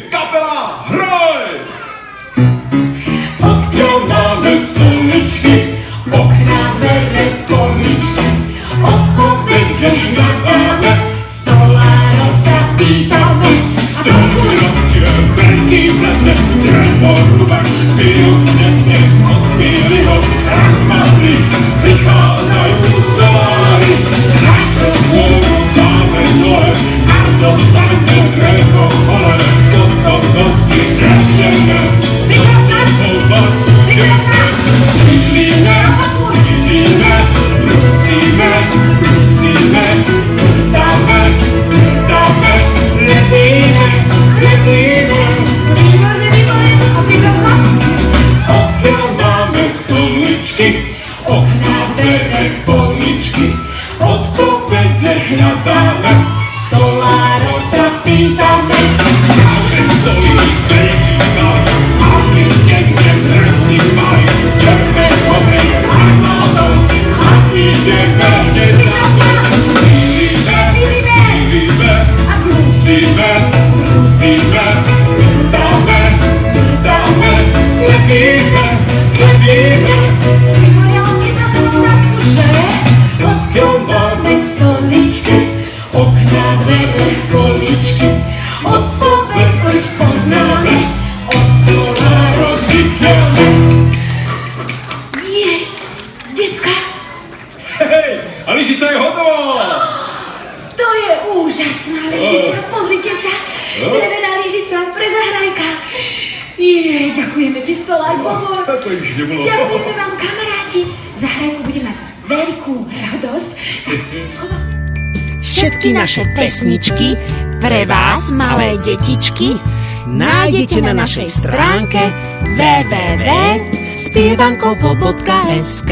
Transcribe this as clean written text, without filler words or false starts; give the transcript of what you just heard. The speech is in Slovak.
Kapela Hroj! Odkiaľ máme stoličky, okná, dvere, poličky. Odpoveď, kde hľadáme, stolárov sa pýtame. Stromy rozdiel, krky v lese, drevo rúbač, pijú nese. Od chvíli ho raz, dva, tri, prichádzajú stolári. Najprv pôjdu dáme dole a zostane drevo hole. Potom dosti drečeme, okná, dvere, poličky, odpovede hľadáme, stolárov sa pýtame. Máme stolík, prečítame, a my stenne trestný maj, červenovej armádou, a ideme hneď na zem. Milíme, a brúsime, dáme, lepíme. Okná, dvere, poličky, odpoveď už poznáme, od stola rozbiteľme. Jej, decka, Hej, a lyžica je hotová! to je úžasná lyžica, pozrite sa, drevená lyžica pre zahrajka. Jej, ďakujeme ti, stolár Bobor. To už nebolo. Ďakujeme vám, kamaráti. Zahrajku bude mať veľkú radosť. Tak Všetky naše pesničky pre vás, malé detičky, nájdete na našej stránke www.spievankovo.sk.